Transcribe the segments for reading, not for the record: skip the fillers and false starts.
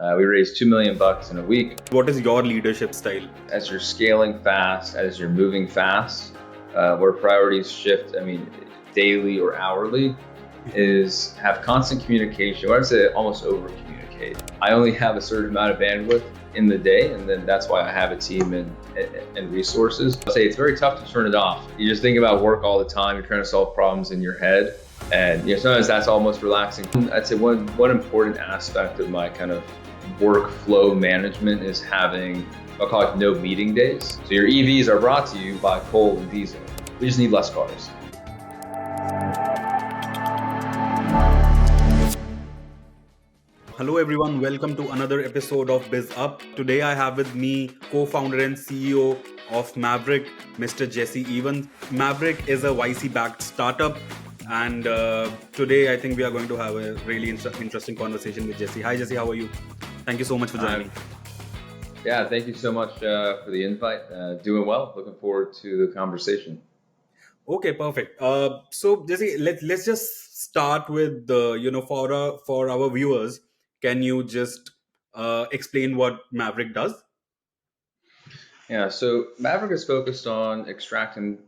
We raised $2 million in a week. What is your leadership style? As you're scaling fast, as you're moving fast, where priorities shift, daily or hourly, is have constant communication. Or I'd say almost over communicate. I only have a certain amount of bandwidth in the day, and then that's why I have a team and resources. I'd say it's very tough to turn it off. You just think about work all the time. You're trying to solve problems in your head, and sometimes that's almost relaxing. I'd say one important aspect of my kind of workflow management is having, I'll call it, no meeting days. So your EVs are brought to you by coal and diesel. We just need less cars. Hello everyone, welcome to another episode of Biz Up. Today I have with me co-founder and CEO of Maverick, Mr. Jesse Evans. Maverick is a YC-backed startup, and today I think we are going to have a really interesting conversation with Jesse. Hi Jesse, how are you? Thank you so much for joining. Yeah, thank you so much for the invite. Doing well. Looking forward to the conversation. Okay, perfect. So Jesse, let's just start with for our viewers, can you just explain what Maverick does? Yeah, so Maverick is focused on extracting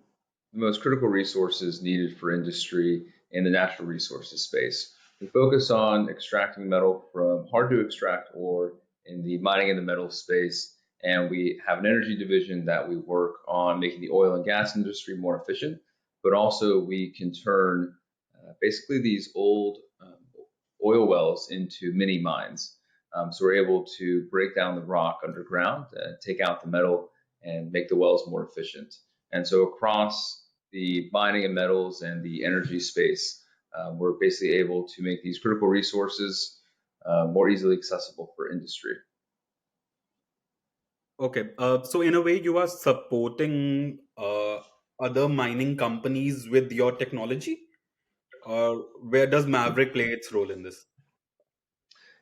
the most critical resources needed for industry in the natural resources space. We focus on extracting metal from hard to extract ore in the mining and the metal space, and we have an energy division that we work on making the oil and gas industry more efficient, but also we can turn basically these old oil wells into mini mines. So we're able to break down the rock underground, take out the metal, and make the wells more efficient. And so across the mining and metals and the energy space, we're basically able to make these critical resources more easily accessible for industry. Okay, so in a way, you are supporting other mining companies with your technology, or where does Maverick play its role in this?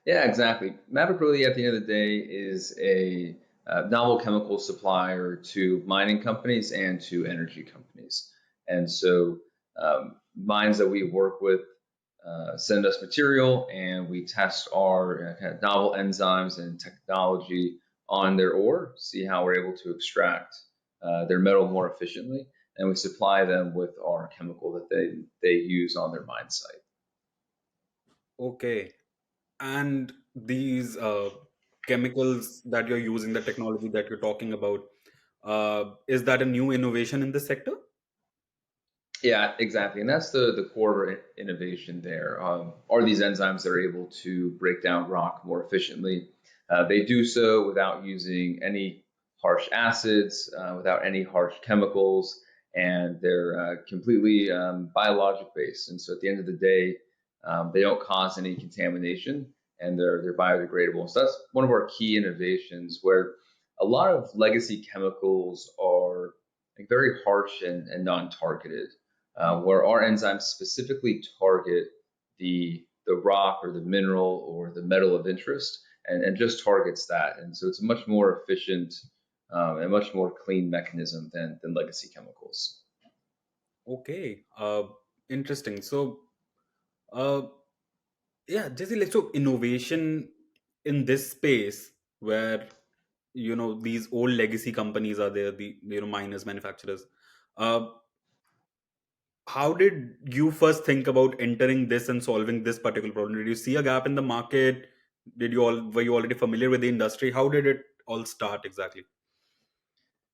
Yeah, exactly. Maverick really, at the end of the day, is a novel chemical supplier to mining companies and to energy companies. And so mines that we work with send us material, and we test our kind of novel enzymes and technology on their ore, see how we're able to extract their metal more efficiently, and we supply them with our chemical that they use on their mine site. Okay, and these chemicals that you're using, the technology that you're talking about, is that a new innovation in this sector? Yeah, exactly. And that's the core of innovation there. Are these enzymes that are able to break down rock more efficiently? They do so without using any harsh acids, without any harsh chemicals, and they're completely biologic based. And so at the end of the day, they don't cause any contamination, and they're biodegradable. So that's one of our key innovations, where a lot of legacy chemicals are like very harsh and non-targeted, where our enzymes specifically target the rock or the mineral or the metal of interest, and just targets that. And so it's a much more efficient and much more clean mechanism than legacy chemicals. Okay, interesting. So, uh, yeah, Jesse, like, so innovation in this space where these old legacy companies are there, the miners, manufacturers. Uh, how did you first think about entering this and solving this particular problem? Did you see a gap in the market? Were you already familiar with the industry? How did it all start exactly?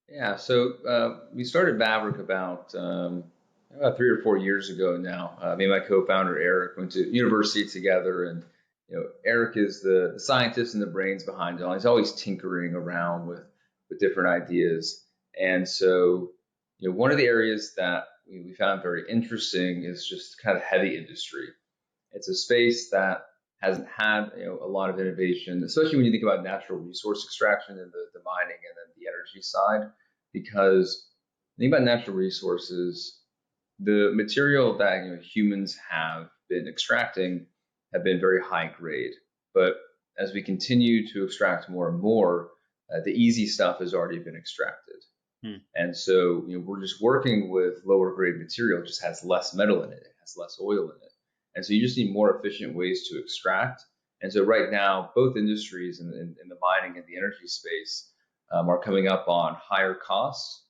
Yeah, so we started Maverick about 3 or 4 years ago now. Me and my co-founder Eric went to university together, and Eric is the scientist and the brains behind it all. He's always tinkering around with different ideas, and so one of the areas that we found very interesting is just kind of heavy industry. It's a space that hasn't had a lot of innovation, especially when you think about natural resource extraction and the mining and then the energy side, because think about natural resources, the material that humans have been extracting have been very high grade, but as we continue to extract more and more, the easy stuff has already been extracted. Hmm. And so we're just working with lower grade material, it just has less metal in it, it has less oil in it. And so you just need more efficient ways to extract. And so right now, both industries in the mining and the energy space are coming up on higher costs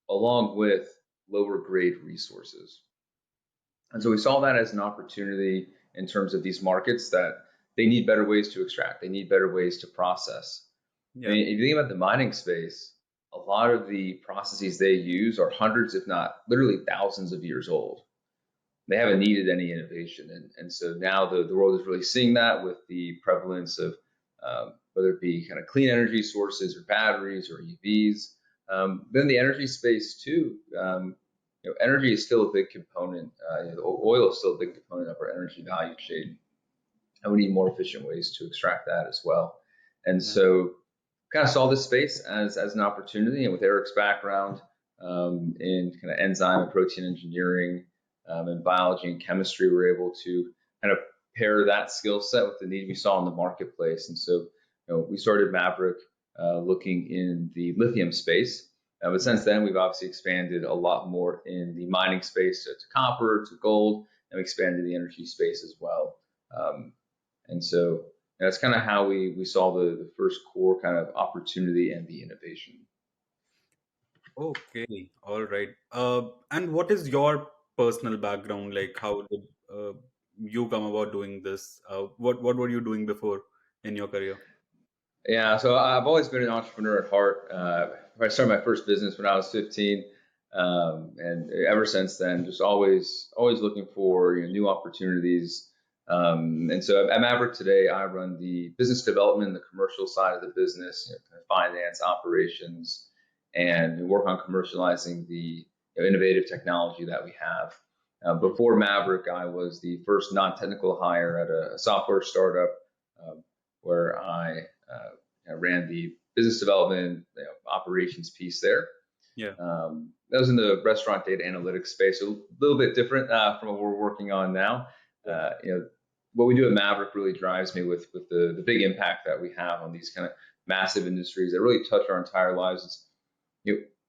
along with lower grade resources. And so we saw that as an opportunity in terms of these markets that they need better ways to extract, they need better ways to process. I Yeah. mean, if you think about the mining space, a lot of the processes they use are hundreds, if not literally thousands of years old. They haven't needed any innovation. And so now the world is really seeing that with the prevalence of whether it be kind of clean energy sources or batteries or EVs. Then the energy space too, energy is still a big component. Oil is still a big component of our energy value chain, and we need more efficient ways to extract that as well. And Yeah. so kind of saw this space as an opportunity. And with Eric's background in kind of enzyme and protein engineering and biology and chemistry, we were able to kind of pair that skill set with the need we saw in the marketplace. And so, we started Maverick looking in the lithium space. But Yeah. since then, we've obviously expanded a lot more in the mining space to copper, to gold, and we expanded the energy space as well. Um, and so that's kind of how we saw the first core kind of opportunity and the innovation. Okay. All right. And what is your personal background? Like, how did you come about doing this? What were you doing before in your career? Yeah, so I've always been an entrepreneur at heart. I started my first business when I was 15, and ever since then, just always looking for new opportunities. And so at Maverick today, I run the business development, the commercial side of the business, kind of finance, operations, and we work on commercializing the innovative technology that we have. Before Maverick, I was the first non-technical hire at a software startup um, where I ran the business development operations piece there. Yeah. That was in the restaurant data analytics space, a little bit different from what we're working on now. Yeah. What we do at Maverick really drives me with the big impact that we have on these kind of massive industries that really touch our entire lives. It's,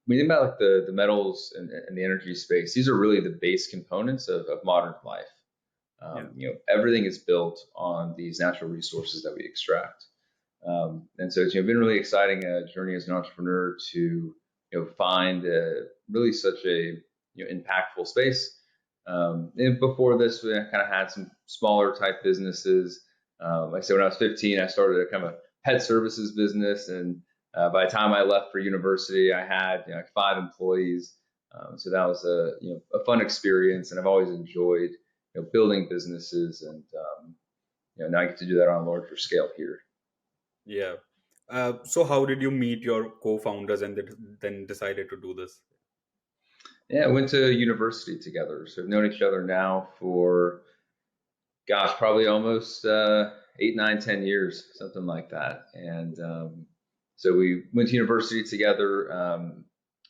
when you think about like the metals and the energy space, these are really the base components of modern life. Yeah. Everything is built on these natural resources that we extract. And so it's been really exciting journey as an entrepreneur to find really such a impactful space. And before this, we kind of had some smaller type businesses. Like I said, when I was 15, I started a kind of a pet services business, and by the time I left for university, I had like 5 employees. So that was a fun experience, and I've always enjoyed building businesses, and now I get to do that on a larger scale here. Yeah. So how did you meet your co-founders and then decided to do this? Yeah, we went to university together. So we've known each other now for, gosh, probably almost 8, 9, 10 years, something like that. And so we went to university together,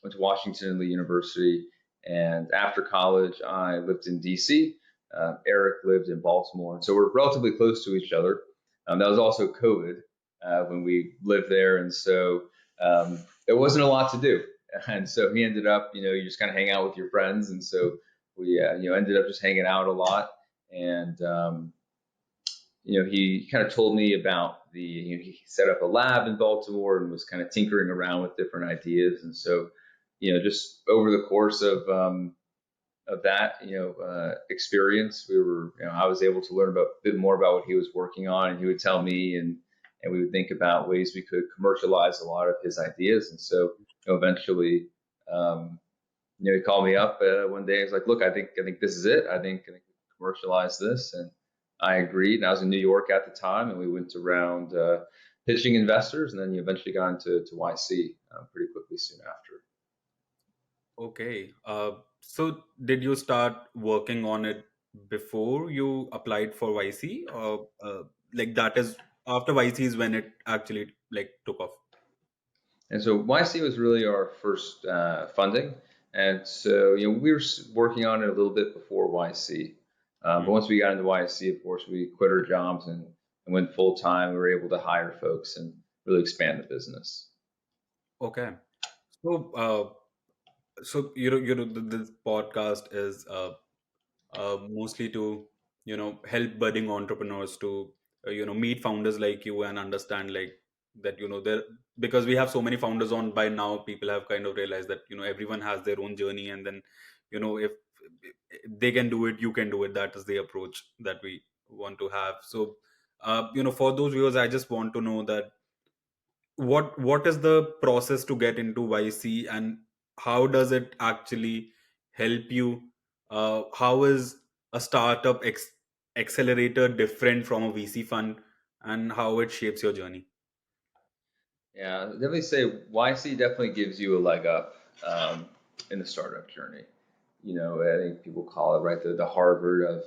went to Washington and Lee University. And after college, I lived in DC. Eric lived in Baltimore. And so we're relatively close to each other. That was also COVID when we lived there. And so there wasn't a lot to do. And so he ended up, you just kind of hang out with your friends. And so we, ended up just hanging out a lot. And he kind of told me about he set up a lab in Baltimore and was kind of tinkering around with different ideas. And so, just over the course of that, experience, I was able to learn a bit more about what he was working on, and he would tell me, and we would think about ways we could commercialize a lot of his ideas. And so, eventually, he called me up one day. He's like, "Look, I think this is it. I think we can commercialize this." And I agreed. And I was in New York at the time, and we went around pitching investors, and then you eventually got into YC pretty quickly soon after. Okay. So did you start working on it before you applied for YC, or like that is after YC is when it actually like took off? And so YC was really our first funding, and so we were working on it a little bit before YC. But Hmm. once we got into YC, of course, we quit our jobs and went full time. We were able to hire folks and really expand the business. Okay. So this podcast is mostly to help budding entrepreneurs to meet founders like you and understand like that, there, because we have so many founders on by now, people have kind of realized that everyone has their own journey, and then if they can do it, you can do it. That is the approach that we want to have. So for those viewers, I just want to know that what is the process to get into YC, and how does it actually help you? How is a startup accelerator different from a VC fund, and how it shapes your journey? Yeah, definitely say YC definitely gives you a leg up um, in the startup journey. I think people call it right the Harvard of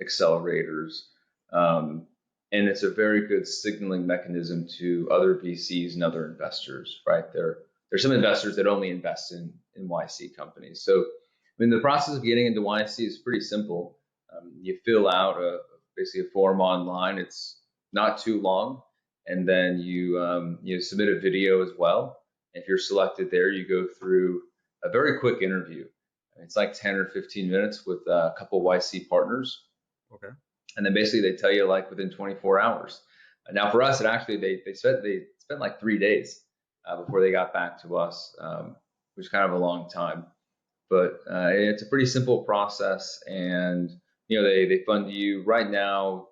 accelerators, um, and it's a very good signaling mechanism to other VCs and other investors. Right there's some investors that only invest in YC companies. So, I mean, the process of getting into YC is pretty simple. You fill out basically a form online. It's not too long, and then you submit a video as well. If you're selected there, you go through a very quick interview. It's like 10 or 15 minutes with a couple YC partners. Okay. And then basically they tell you like within 24 hours. Now for us, it actually, they spent like 3 days before they got back to us, which is kind of a long time. But it's a pretty simple process. And, they fund you right now.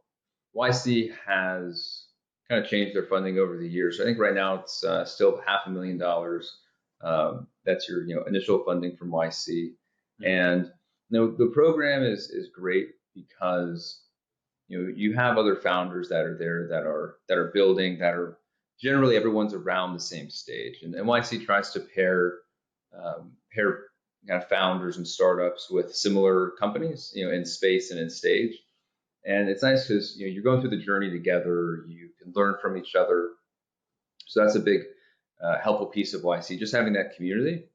YC has kind of changed their funding over the years. So I think right now it's still $500,000. That's your initial funding from YC, and the program is great because you have other founders that are there that are building, that are generally everyone's around the same stage, and YC tries to pair kind of founders and startups with similar companies in space and in stage. And it's nice because you're going through the journey together. You can learn from each other. So that's a big helpful piece of YC, just having that community.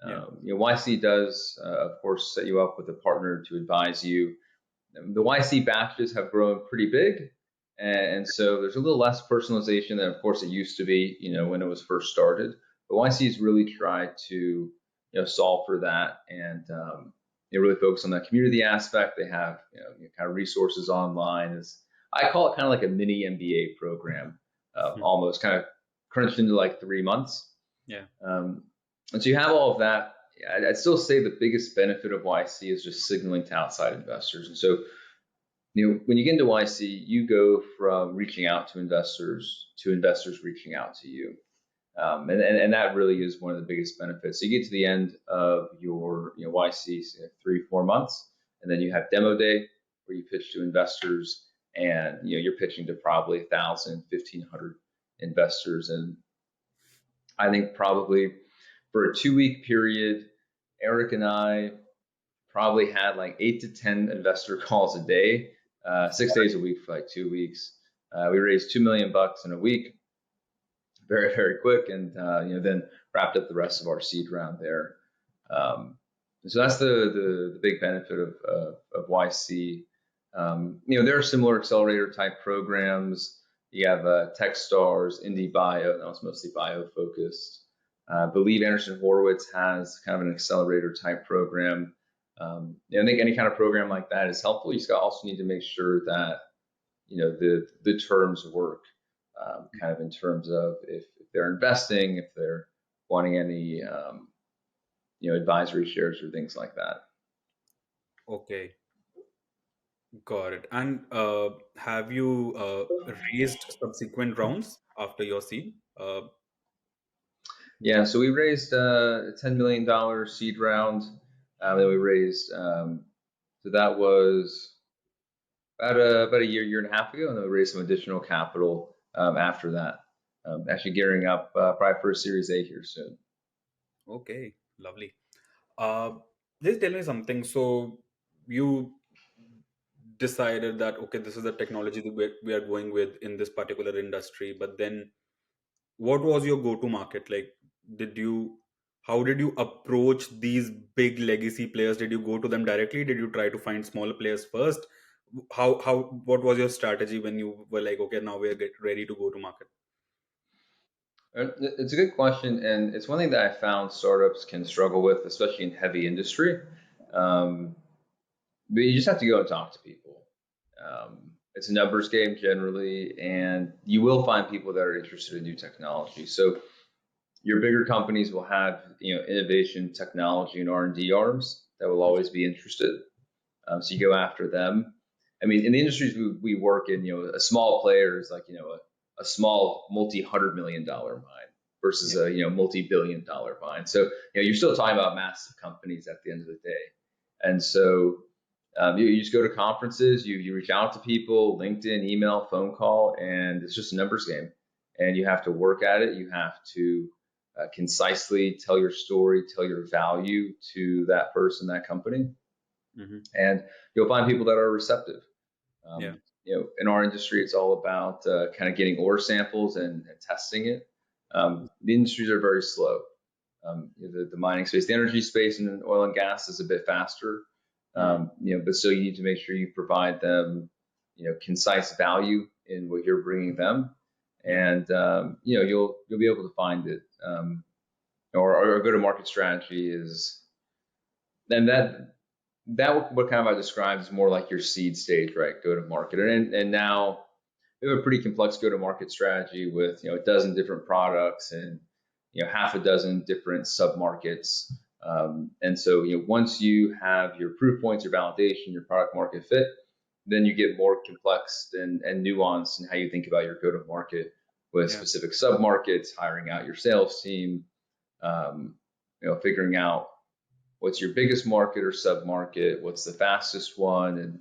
Yeah. YC does, of course, set you up with a partner to advise you. The YC batches have grown pretty big, and so there's a little less personalization than, of course, it used to be, when it was first started. But YC's really tried to, solve for that, and they really focus on that community aspect. They have, kind of resources online. I call it kind of like a mini MBA program, almost kind of crunched into like 3 months. Yeah. And so you have all of that. I'd still say the biggest benefit of YC is just signaling to outside investors. And so, when you get into YC, you go from reaching out to investors reaching out to you. And that really is one of the biggest benefits. So you get to the end of your YC, 3-4 months, and then you have demo day where you pitch to investors, and you're pitching to probably 1,000, 1,500 investors. And I think probably for a 2-week period, Eric and I probably had like 8 to 10 investor calls a day, 6 days a week for like 2 weeks. We raised $2 million in a week, very, very quick, and then wrapped up the rest of our seed round there. So that's the big benefit of YC. There are similar accelerator type programs. You have TechStars, Indie Bio. That was mostly bio focused. I believe Anderson Horowitz has kind of an accelerator type program. I think any kind of program like that is helpful. You also need to make sure that the terms work, kind of in terms of if they're investing, if they're wanting any advisory shares or things like that. Okay. Got it. And have you raised subsequent rounds after your seed? Yeah, so we raised a $10 million seed round. Then we raised, so that was about a year and a half ago, and then we raised some additional capital after that. Actually gearing up probably for a Series A here soon. Okay, lovely. Uh, just tell me something. So you decided that okay, this is the technology that we are going with in this particular industry, but then what was your go-to market? Like, did you how did you approach these big legacy players? Did you go to them directly? Did you try to find smaller players first? How what was your strategy when you were like, okay, now we're ready to go to market? It's a good question, and it's one thing that I found startups can struggle with, especially in heavy industry. But you just have to go and talk to people. it's a numbers game generally, and you will find people that are interested in new technology. So your bigger companies will have, innovation, technology, and R&D arms that will always be interested. So you go after them. I mean, in the industries we work in, a small player is like, a small multi-$100 million mine versus Yeah. a, multi-billion-dollar mine. So, you're still talking about massive companies at the end of the day. And so you just go to conferences, you reach out to people, LinkedIn, email, phone call, and it's just a numbers game. And you have to work at it. You have to concisely tell your story, tell your value to that person, that company, Hmm. and you'll find people that are receptive. Yeah. In our industry, it's all about kind of getting ore samples and testing it. The industries are very slow. The mining space, the energy space, and oil and gas is a bit faster. Mm. But still, you need to make sure you provide them, concise value in what you're bringing them, Yeah. and you'll be able to find it. Or a go-to-market strategy is, and that what kind of I describe is more like your seed stage, right? Go-to-market, and now we have a pretty complex go-to-market strategy with a dozen different products and half a dozen different sub-markets. And so once you have your proof points, your validation, your product market fit, then you get more complex and nuanced in how you think about your go-to-market with Yeah. specific sub-markets, hiring out your sales team, figuring out what's your biggest market or sub-market, what's the fastest one, and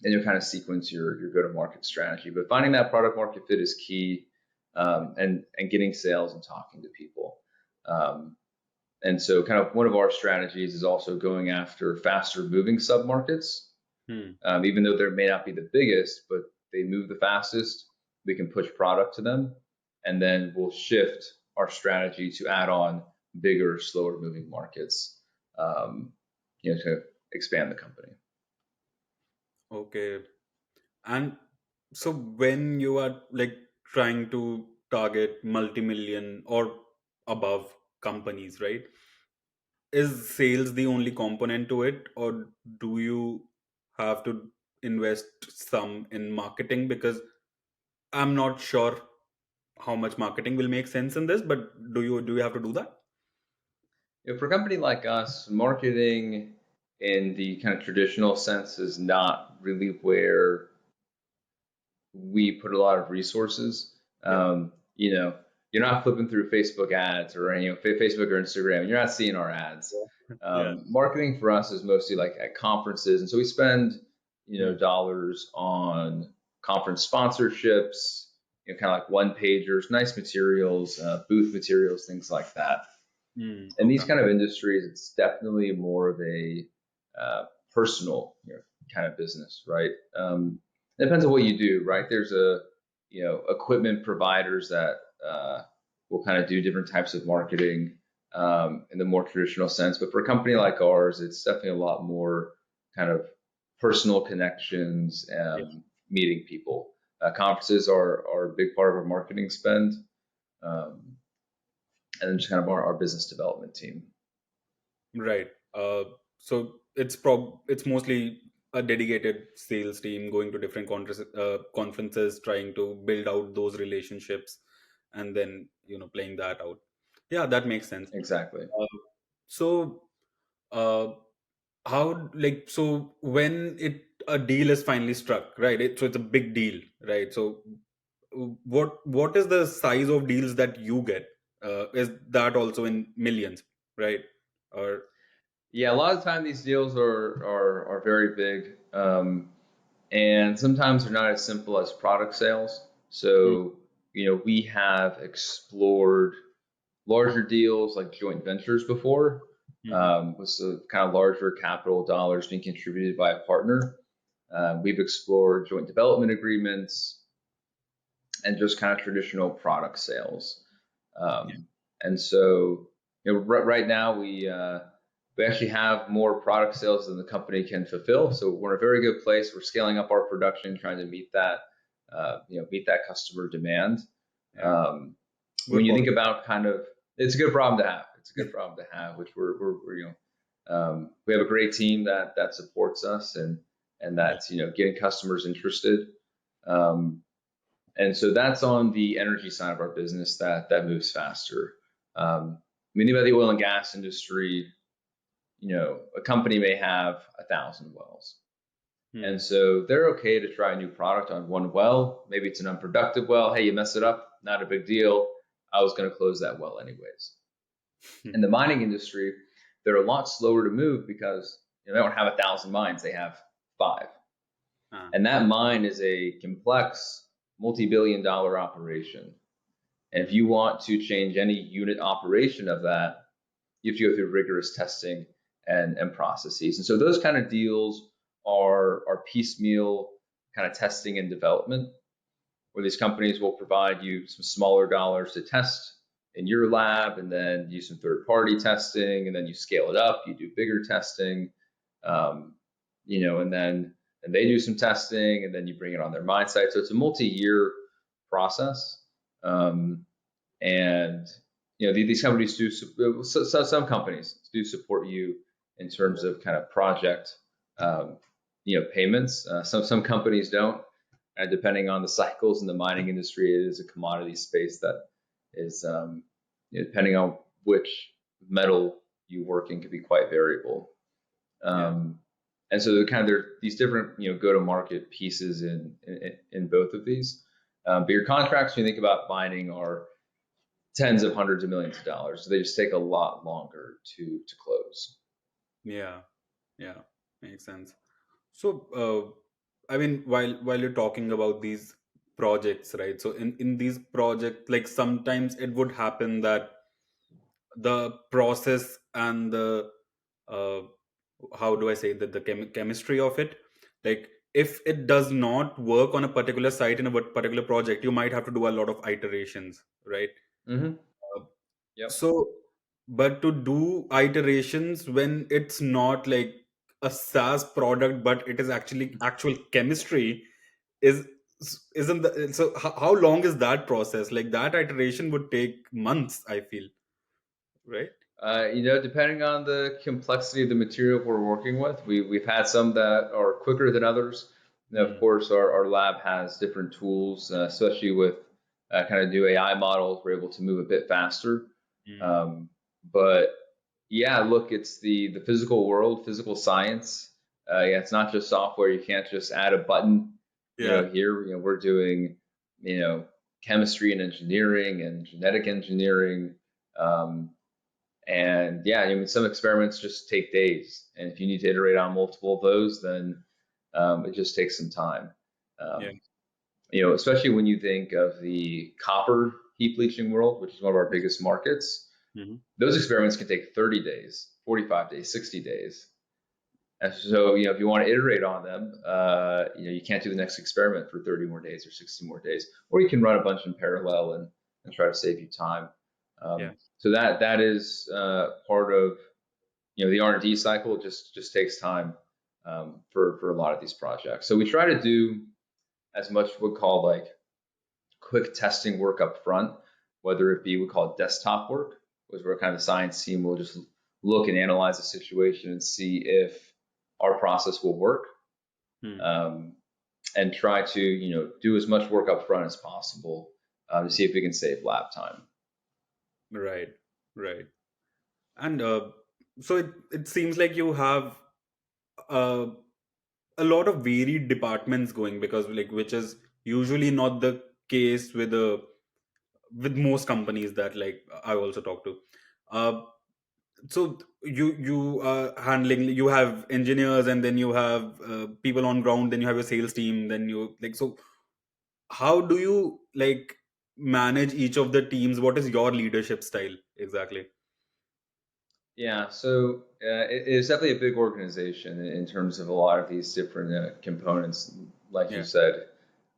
you'll kind of sequence your go-to-market strategy. But finding that product market fit is key, and getting sales and talking to people. And so kind of one of our strategies is also going after faster moving sub-markets. Hmm. Even though they may not be the biggest, but they move the fastest, we can push product to them, and then we'll shift our strategy to add on bigger, slower moving markets, to expand the company. Okay. And so when you are like trying to target multi-million or above companies, right? Is sales the only component to it, or do you have to invest some in marketing? Because I'm not sure how much marketing will make sense in this, but do you have to do that? For a company like us, marketing in the kind of traditional sense is not really where we put a lot of resources. Yeah. You're not flipping through Facebook ads or Facebook or Instagram. You're not seeing our ads. Yeah. Marketing for us is mostly like at conferences, and so we spend Hmm. dollars on conference sponsorships, kind of like one pagers, nice materials, booth materials, things like that. In these Okay. kind of industries, it's definitely more of a personal, kind of business, right? It depends on what you do, right? There's equipment providers that will kind of do different types of marketing in the more traditional sense. But for a company like ours, it's definitely a lot more kind of personal connections, Yeah. meeting people. Conferences are a big part of our marketing spend. Um, and then just kind of our business development team. Right. So it's mostly a dedicated sales team going to different conferences, trying to build out those relationships, and then playing that out. Yeah, that makes sense. Exactly. Uh, so, uh, how like so when a deal is finally struck, right? So it's a big deal, right? So what is the size of deals that you get? Is that also in millions, right? Or Yeah, a lot of the time these deals are very big, and sometimes they're not as simple as product sales. So we have explored larger deals like joint ventures before, Mhm. with some kind of larger capital dollars being contributed by a partner. We've explored joint development agreements and just kind of traditional product sales. Yeah. Um, and so, right now we actually have more product sales than the company can fulfill. So we're in a very good place. We're scaling up our production, trying to meet that, meet that customer demand. Yeah. Um, when Good you think problem. about kind of, it's a good problem to have. It's a good problem to have, which we're we have a great team that supports us and Yeah. that's getting customers interested. Um, and so that's on the energy side of our business that moves faster. Many about the oil and gas industry, a company may have 1,000 wells. And Hmm. so they're okay to try a new product on one well. Maybe it's an unproductive well. Hey, you mess it up, not a big deal. I was going to close that well anyways. In the mining industry, they're a lot slower to move because they don't have 1,000 mines; they have five, Ah, and that mine is a complex, multi-billion-dollar operation. And if you want to change any unit operation of that, you have to go through rigorous testing and processes. And so those kind of deals are piecemeal kind of testing and development, where these companies will provide you some smaller dollars to test in your lab, and then do some third-party testing, and then you scale it up. You do bigger testing, um, and they do some testing, and then you bring it on their mine site. So it's a multi-year process. Um, and these companies do. Some companies do support you in terms of kind of project, payments. Some companies don't, and depending on the cycles in the mining industry, it is a commodity space that is, depending on which metal you work in, can be quite variable. yeah. Um, and so kind of there are these different go-to-market pieces in both of these. But your contracts, when you think about mining, are tens of hundreds of millions of dollars. So they just take a lot longer to close. Yeah. Yeah. Makes sense. So, I mean, while you're talking about these projects, right? So in these projects, like sometimes it would happen that the process and the uh, how do I say that the chemistry of it, like if it does not work on a particular site in a particular project, you might have to do a lot of iterations, right? Mm-hmm. Uh, Yep. so, but to do iterations when it's not like a SaaS product, but it is actually actual chemistry, is isn't the so how long is that process? Like that iteration would take months, I feel, right? Depending on the complexity of the material we're working with, we've had some that are quicker than others. And of Mm, course, our lab has different tools, especially with kind of new AI models. We're able to move a bit faster. mm. Um, but yeah, look, it's the physical world, physical science. Yeah, it's not just software. You can't just add a button. Yeah. Here, we're doing, chemistry and engineering and genetic engineering. Um, and yeah, some experiments just take days. And if you need to iterate on multiple of those, then it just takes some time. Yeah. Um, Especially when you think of the copper heap leaching world, which is one of our biggest markets, Hmm. those experiments can take 30 days, 45 days, 60 days. And so, if you want to iterate on them, you can't do the next experiment for 30 more days or 60 more days, or you can run a bunch in parallel and try to save you time. Yeah. So that is part of the R&D cycle. Just takes time for a lot of these projects. So we try to do as much what we call like quick testing work up front, whether it be we call it desktop work, was where kind of the science team will just look and analyze the situation and see if our process will work, Hmm. um, and try to do as much work up front as possible to see if we can save lab time. Right. Right. And so it seems like you have uh, a lot of varied departments going, because like which is usually not the case with most companies that like I also talk to. Uh, so you handling, you have engineers, and then you have people on ground, then you have your sales team, then you like, so how do you like manage each of the teams? What is your leadership style exactly? Yeah, so it's definitely a big organization in terms of a lot of these different components, like you Yeah. said.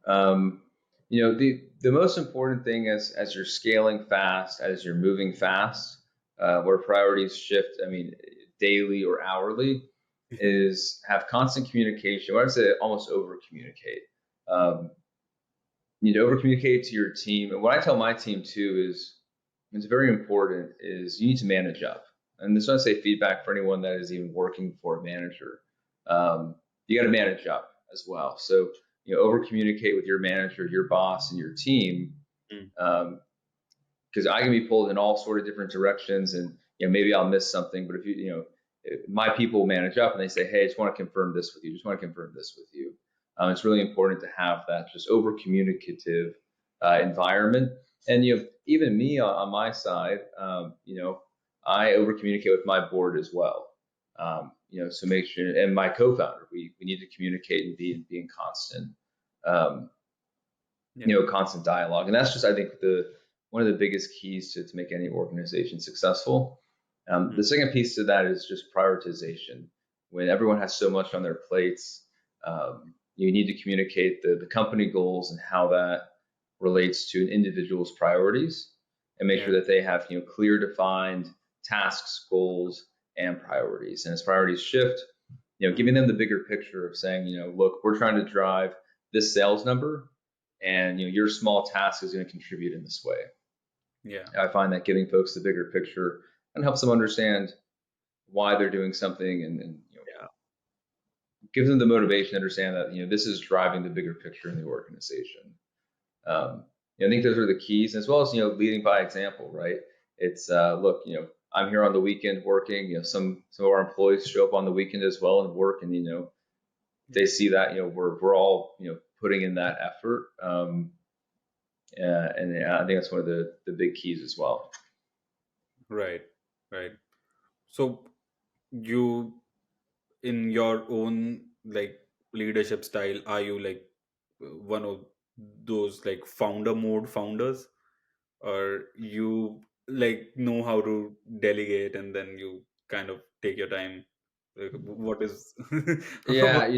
Um, the most important thing as you're scaling fast, as you're moving fast, where priorities shift, I mean, daily or hourly, is have constant communication. Or I'd say almost over communicate. Um, you need to over communicate to your team. And what I tell my team too is it's very important is you need to manage up. And this is not to say feedback for anyone that is even working for a manager. You got to manage up as well. So over communicate with your manager, your boss, and your team. Mm. Um, because I can be pulled in all sort of different directions, and maybe I'll miss something. But if my people manage up and they say, "Hey, I just want to confirm this with you. Just want to confirm this with you." It's really important to have that just over communicative environment. And even me on my side, I over communicate with my board as well. So make sure, and my co-founder, we need to communicate and be in constant. Um, Yeah. constant dialogue. And that's just, I think, the one of the biggest keys to make any organization successful. The Mm. second piece to that is just prioritization. When everyone has so much on their plates, you need to communicate the company goals and how that relates to an individual's priorities, and make Yeah. sure that they have clear defined tasks, goals, and priorities. And as priorities shift, giving them the bigger picture of saying, look, we're trying to drive this sales number, and your small task is going to contribute in this way. Yeah. I find that giving folks the bigger picture and helps them understand why they're doing something, and Yeah. gives them the motivation to understand that this is driving the bigger picture in the organization. I think those are the keys, as well as leading by example, right? It's look, I'm here on the weekend working. Some of our employees show up on the weekend as well and work, and they see that we're all putting in that effort. And I think that's one of the big keys as well. Right. Right. So you, in your own like leadership style, are you like one of those like founder mode founders, or you like know how to delegate and then you kind of take your time? Like, what is Yeah, what?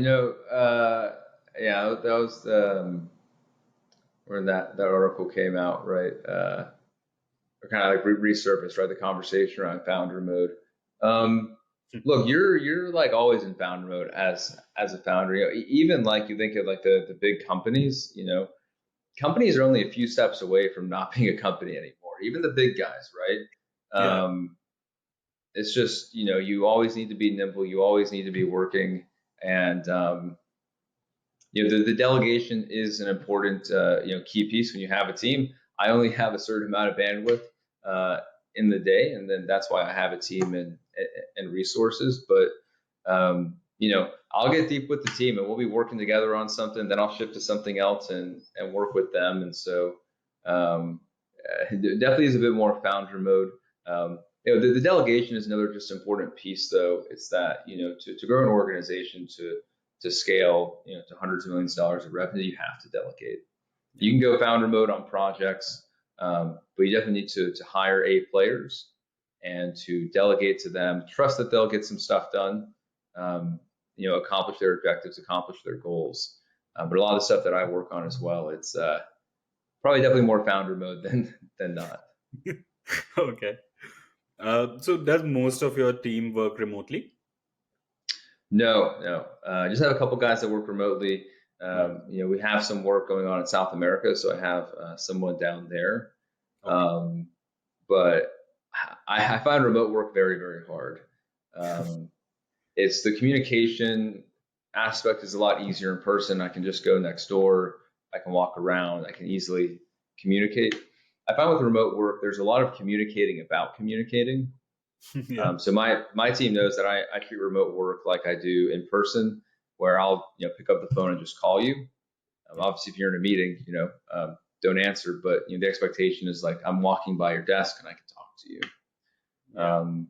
yeah, that was where that article came out, right? Or kind of like resurfaced, right? The conversation around founder mode. Um, Look, you're like always in founder mode as a founder. Even like you think of like the big companies. Companies are only a few steps away from not being a company anymore. Even the big guys, right? Yeah. It's just you always need to be nimble. You always need to be working, and the delegation is an important key piece when you have a team. I only have a certain amount of bandwidth uh, in the day, and then that's why I have a team and resources. But I'll get deep with the team, and we'll be working together on something. Then I'll shift to something else and work with them. And so it definitely is a bit more founder mode. The delegation is another just important piece, though. It's that to grow an organization to scale, to hundreds of millions of dollars of revenue, you have to delegate. You can go founder mode on projects, but you definitely need to hire A players and to delegate to them, trust that they'll get some stuff done, accomplish their objectives, accomplish their goals. But a lot of the stuff that I work on as well, it's probably definitely more founder mode than not. Okay. So does most of your team work remotely? No, no. I just have a couple guys that work remotely. Right. We have some work going on in South America, so I have someone down there. Okay. Um, but I find remote work very, very hard. Um, it's the communication aspect is a lot easier in person. I can just go next door. I can walk around. I can easily communicate. I find with remote work, there's a lot of communicating about communicating. Yeah. So my team knows that I treat remote work like I do in person, where I'll pick up the phone and just call you. Obviously, if you're in a meeting, don't answer. But the expectation is like I'm walking by your desk and I can talk to you. Yeah. Um,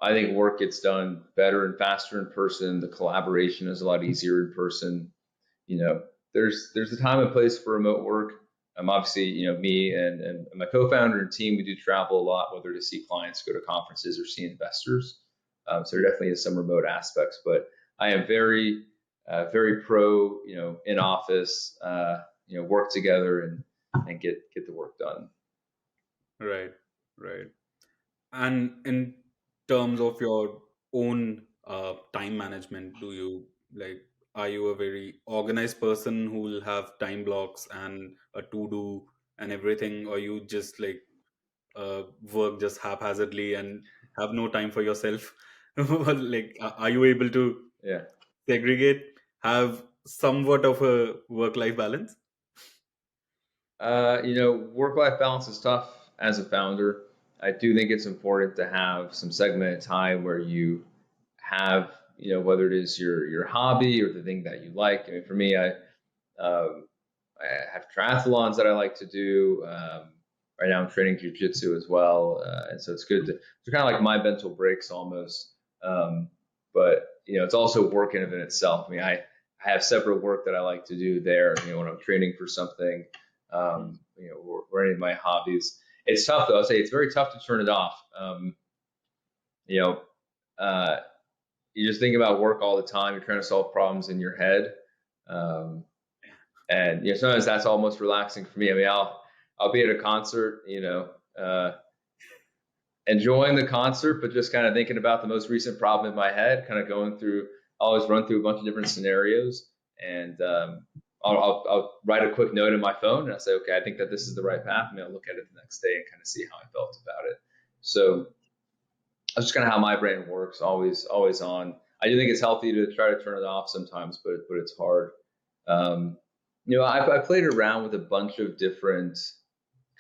I think work gets done better and faster in person. The collaboration is a lot easier in person. There's a time and place for remote work. Obviously, me and my co-founder and team, we do travel a lot, whether to see clients, go to conferences, or see investors. So there definitely is some remote aspects, but I am very pro, in office, work together and get the work done. Right. Right. And in terms of your own time management, do you like, are you a very organized person who will have time blocks and a to do and everything, or you just like work just haphazardly and have no time for yourself? Like, are you able to Yeah. segregate, have somewhat of a work-life balance? Work-life balance is tough as a founder. I do think it's important to have some segment of time where you have, whether it is your hobby or the thing that you like. I mean, for me, um, I have triathlons that I like to do. Right now, I'm training jujitsu as well, and so it's good to. It's kind of like my mental breaks almost. Um, but it's also work in and of itself. I mean, I have separate work that I like to do there. When I'm training for something, Hmm. or any of my hobbies. It's tough though. I'll say it's very tough to turn it off. You know, uh, you just think about work all the time. You're trying to solve problems in your head. Um, and sometimes that's almost relaxing for me. I mean, I'll be at a concert, enjoying the concert, but just kind of thinking about the most recent problem in my head, kind of going through. I always run through a bunch of different scenarios, and I'll write a quick note in my phone, and I say, okay, I think that this is the right path, and I'll look at it the next day and kind of see how I felt about it. So that's just kind of how my brain works, always on. I do think it's healthy to try to turn it off sometimes, but it's hard. Um, I played around with a bunch of different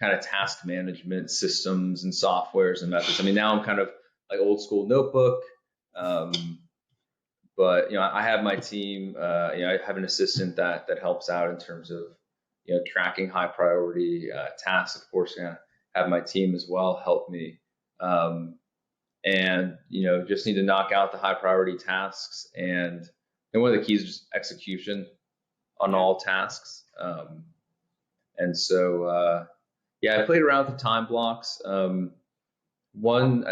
kind of task management systems and softwares and methods. I mean, now I'm kind of like old school notebook, um, but I have my team. I have an assistant that helps out in terms of tracking high priority tasks. Of course, have my team as well help me. And just need to knock out the high priority tasks, and one of the keys is just execution on Yeah. all tasks. And so yeah, I played around with the time blocks. I'd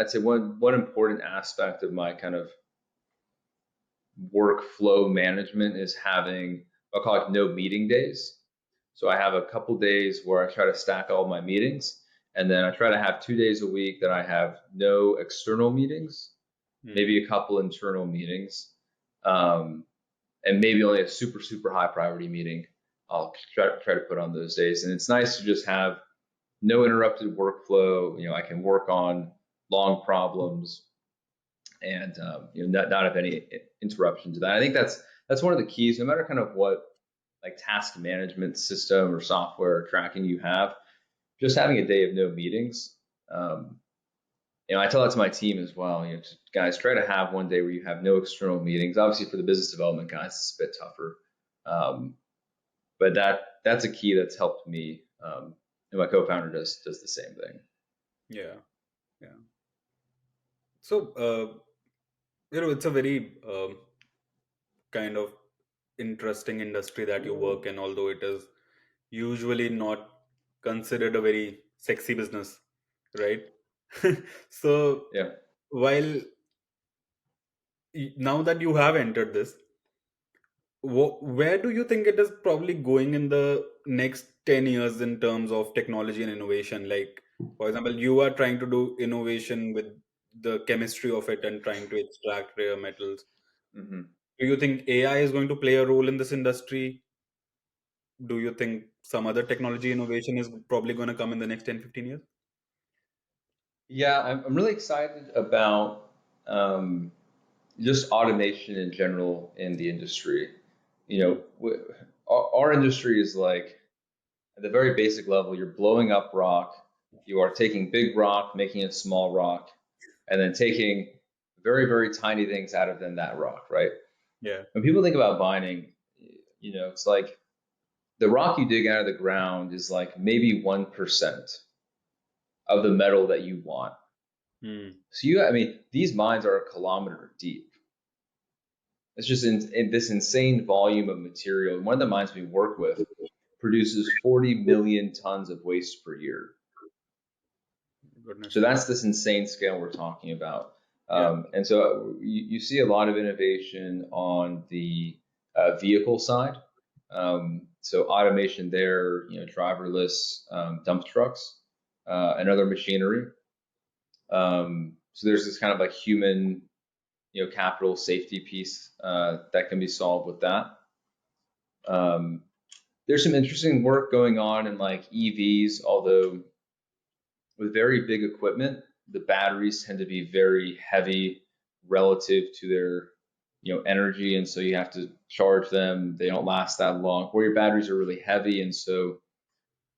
say one important aspect of my kind of workflow management is having, I'll call it, no meeting days. So I have a couple days where I try to stack all my meetings, and then I try to have 2 days a week that I have no external meetings, Hmm. maybe a couple internal meetings, um, and maybe only a super high priority meeting. I'll try to put on those days, and it's nice to just have no interrupted workflow. I can work on long problems and not have any interruption to that. I think that's one of the keys. No matter kind of what like task management system or software or tracking you have, just having a day of no meetings. Um, I tell that to my team as well. Guys, try to have one day where you have no external meetings. Obviously, for the business development guys, it's a bit tougher, um, but that's a key that's helped me. And my co-founder does the same thing. Yeah. Yeah. So, it's a very kind of interesting industry that you work in, although it is usually not considered a very sexy business, right? So, Yeah. while now that you have entered this, where do you think it is probably going in the next 10 years in terms of technology and innovation? Like, for example, you are trying to do innovation with the chemistry of it and trying to extract rare metals. hmm Do you think AI is going to play a role in this industry? Do you think some other technology innovation is probably going to come in the next 10, 15 years? Yeah, I'm really excited about just automation in general in the industry. Hmm. Our industry is like at the very basic level, you're blowing up rock. You are taking big rock, making it small rock, and then taking very tiny things out of then that rock, right? Yeah. When people think about mining, it's like the rock you dig out of the ground is like maybe 1% of the metal that you want. Hmm. So I mean, these mines are a kilometer deep. It's just in this insane volume of material. One of the mines we work with produces 40 million tons of waste per year. So Goodness. that's this insane scale we're talking about. Yeah. And so you see a lot of innovation on the vehicle side. So automation there, driverless dump trucks and other machinery. So there's this kind of like human, capital safety piece that can be solved with that. Um, there's some interesting work going on in like EVs, although with very big equipment, the batteries tend to be very heavy relative to their energy, and so you have to charge them. They don't last that long. Or your batteries are really heavy, and so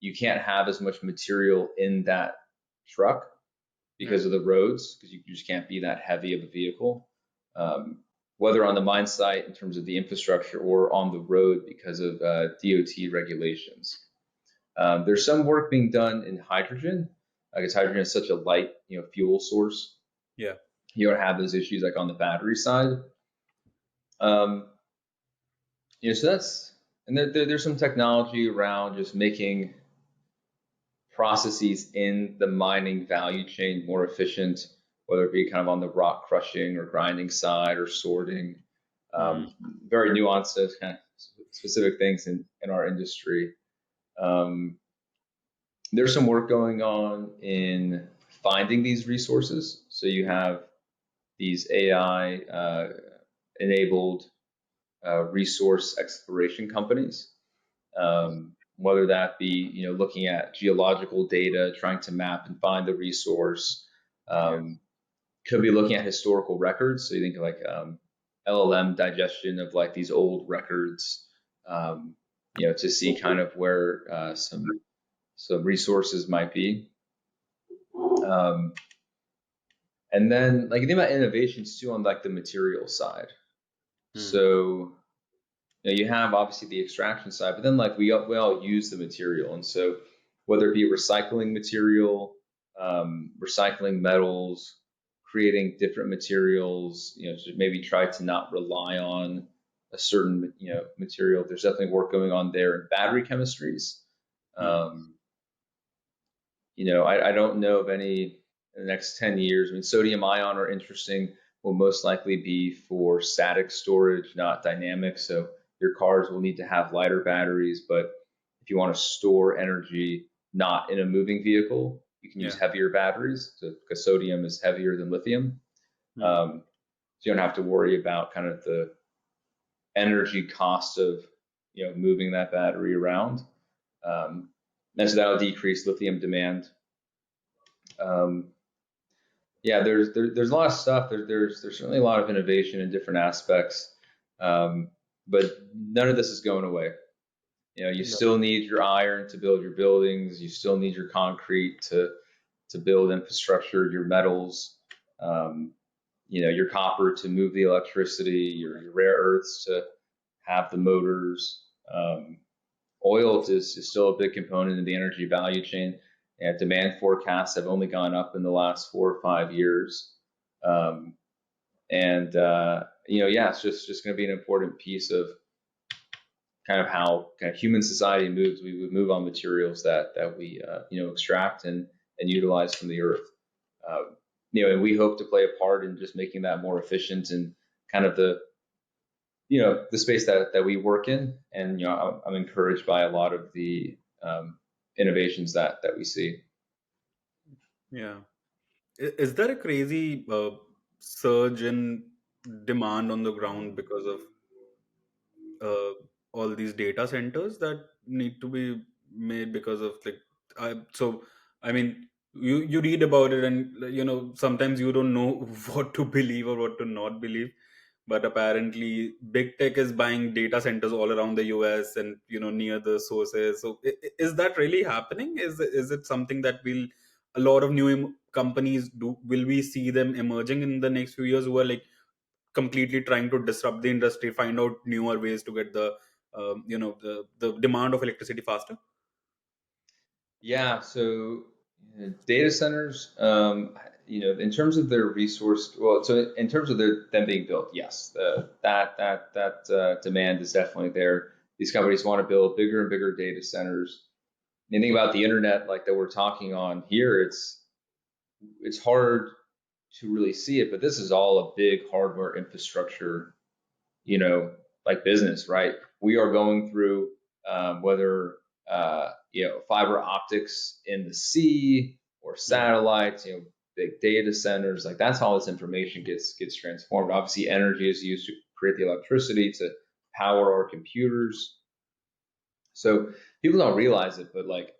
you can't have as much material in that truck Yeah. because of the roads, because you just can't be that heavy of a vehicle. Um, whether on the mine site in terms of the infrastructure or on the road because of DOT regulations. There's some work being done in hydrogen, because hydrogen is such a light, fuel source. Yeah. You don't have those issues like on the battery side. Um, so that's, and there's some technology around just making processes in the mining value chain more efficient, whether it be kind of on the rock crushing or grinding side or sorting. Mm. Um, very nuanced, kind of specific things in our industry. Um, there's some work going on in finding these resources. So you have these AI enabled resource exploration companies, whether that be looking at geological data, trying to map and find the resource. Yeah. Um, could be looking at historical records. So you think of like LLM digestion of like these old records, to see kind of where some resources might be. Um, and then like you think about innovations too on like the material side. Mm. So you have obviously the extraction side, but then like we all use the material, and so whether it be recycling material, recycling metals, creating different materials, to maybe try to not rely on a certain material. There's definitely work going on there in battery chemistries. Mm. Um, I don't know of any in the next 10 years. I mean, sodium ion are interesting, will most likely be for static storage, not dynamic. So your cars will need to have lighter batteries, but if you want to store energy not in a moving vehicle, you can use Yeah. heavier batteries. So because sodium is heavier than lithium. Mm. So you don't have to worry about kind of the energy cost of moving that battery around. Um, and so that'll decrease lithium demand. Um, yeah, there's a lot of stuff. There's certainly a lot of innovation in different aspects, but none of this is going away. You Yeah. still need your iron to build your buildings. You still need your concrete to build infrastructure. Your metals, um, your copper to move the electricity. Your rare earths to have the motors. Oil is still a big component of the energy value chain. And demand forecasts have only gone up in the last 4 or 5 years. Um, and yeah, it's just going to be an important piece of kind of how kind of human society moves. We would move on materials that we extract and utilize from the earth. And we hope to play a part in just making that more efficient and kind of the space that we work in. And I'm encouraged by a lot of the innovations that we see. Yeah. Is there a crazy surge in demand on the ground because of uh, all these data centers that need to be made because of like I mean you read about it and sometimes you don't know what to believe or what to not believe, but apparently big tech is buying data centers all around the US and near the sources. So is that really happening? Is it something that will a lot of new companies do? Will we see them emerging in the next few years who are like completely trying to disrupt the industry, find out newer ways to get the demand of electricity faster? Yeah, so data centers, in terms of their resource, well, so in terms of them being built, yes, that demand is definitely there. These companies want to build bigger and bigger data centers. And think about the internet, like that we're talking on here, it's hard to really see it, but this is all a big hardware infrastructure, you know, like business, right? We are going through whether fiber optics in the sea or Mm. satellites, big data centers, like that's how this information gets transformed. Obviously, energy is used to create the electricity to power our computers. So people don't realize it, but like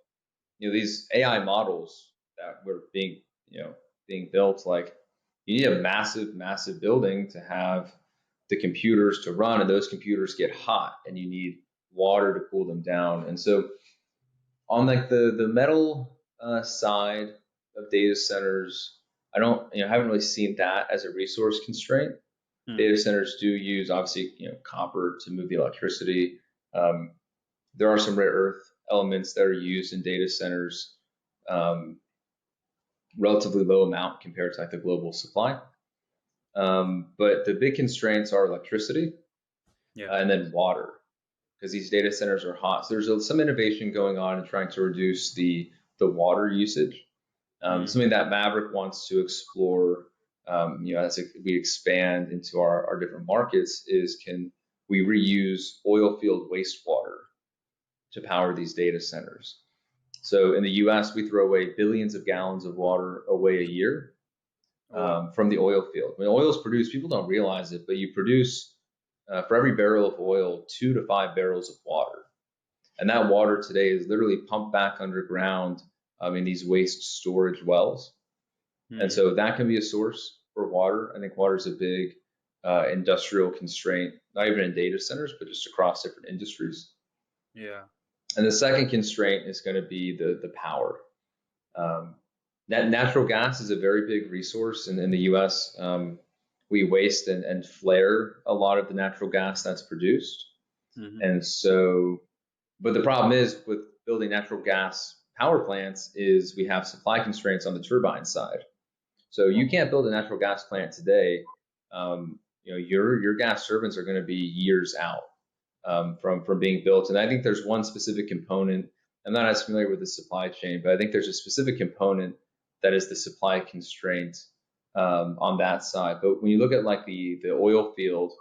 these AI models that were being built, like you need a massive building to have the computers to run, and those computers get hot, and you need water to cool them down. And so on like the metal side of data centers, I don't, haven't really seen that as a resource constraint. Hmm. Data centers do use obviously, copper to move the electricity. Um, there are some rare earth elements that are used in data centers, um, relatively low amount compared to like the global supply. But the big constraints are electricity, Yeah. and then water, because these data centers are hot. So there's some innovation going on in trying to reduce the water usage. Hmm. Something that Maverick wants to explore, as we expand into our different markets, is can we reuse oil field wastewater to power these data centers? So in the U.S., we throw away billions of gallons of water away a year, Oh, wow. from the oil field. When oil is produced, people don't realize it, but you produce, for every barrel of oil, 2 to 5 barrels of water. And that water today is literally pumped back underground, in these waste storage wells. And Hmm. so that can be a source for water. I think water is a big industrial constraint, not even in data centers, but just across different industries. Yeah. And the second constraint is going to be the power. Um, that natural gas is a very big resource in the U.S. We waste and flare a lot of the natural gas that's produced. Hmm. And so, but the problem is with building natural gas power plants is we have supply constraints on the turbine side. So you can't build a natural gas plant today. Your gas turbines are going to be years out, from being built. And I think there's one specific component. I'm not as familiar with the supply chain, but I think there's a specific component that is the supply constraint, on that side. But when you look at like the oil field,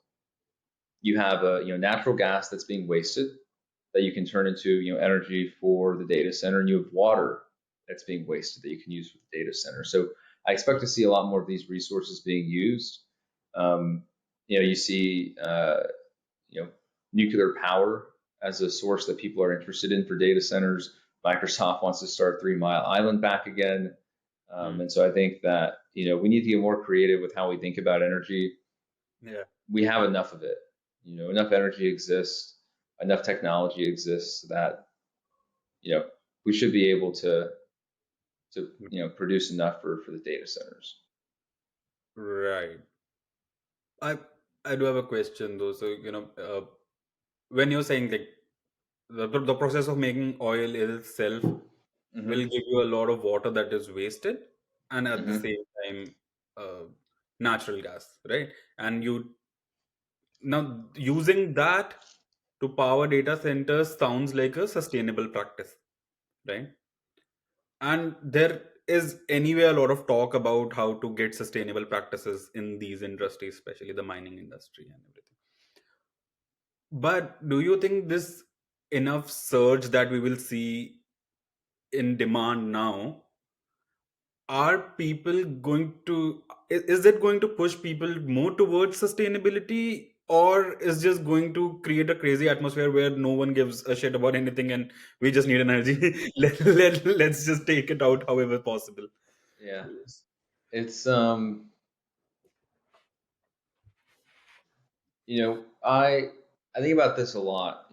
you have a natural gas that's being wasted that you can turn into energy for the data center, and you have water that's being wasted that you can use for the data center. So I expect to see a lot more of these resources being used. Um, you see, nuclear power as a source that people are interested in for data centers. Microsoft wants to start 3 Mile Island back again. Hmm. And so I think that, we need to get more creative with how we think about energy. Yeah. We have enough of it. Enough energy exists, enough technology exists that, you know, we should be able to produce enough for the data centers. Right. I I do have a question though. So, when you're saying like the process of making oil itself will Hmm. give you a lot of water that is wasted, and at the Hmm. same time, uh, natural gas, right? And you now using that to power data centers sounds like a sustainable practice, right? And there is anyway a lot of talk about how to get sustainable practices in these industries, especially the mining industry and everything. But do you think this enough surge that we will see in demand now, are people going to is it going to push people more towards sustainability, or is just going to create a crazy atmosphere where no one gives a shit about anything and we just need energy? Let's just take it out however possible. Yeah, it's I think about this a lot,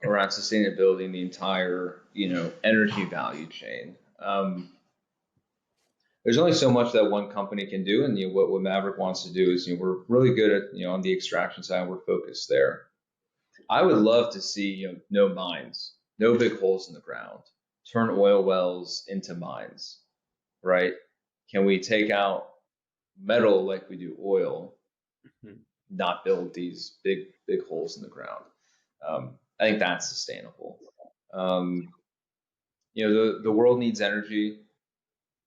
around sustainability and the entire energy value chain. There's only so much that one company can do, and what Maverick wants to do is we're really good at on the extraction side, we're focused there. I would love to see no mines, no big holes in the ground, turn oil wells into mines, right? Can we take out metal like we do oil, Mhm. not build these big holes in the ground? I think that's sustainable. Um, the world needs energy.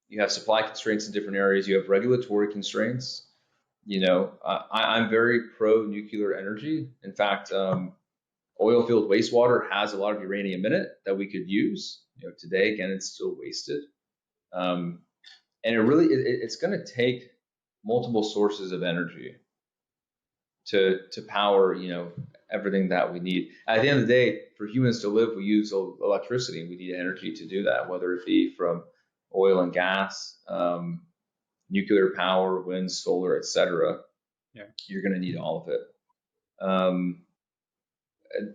You have supply constraints in different areas. You have regulatory constraints. I'm very pro nuclear energy. In fact, oil field wastewater has a lot of uranium in it that we could use. Today, again, it's still wasted. Um, and it's going to take multiple sources of energy to power everything that we need. At the end of the day, for humans to live, we use electricity, and we need energy to do that, whether it be from oil and gas, nuclear power, wind, solar, etc. Yeah. You're going to need all of it. Um,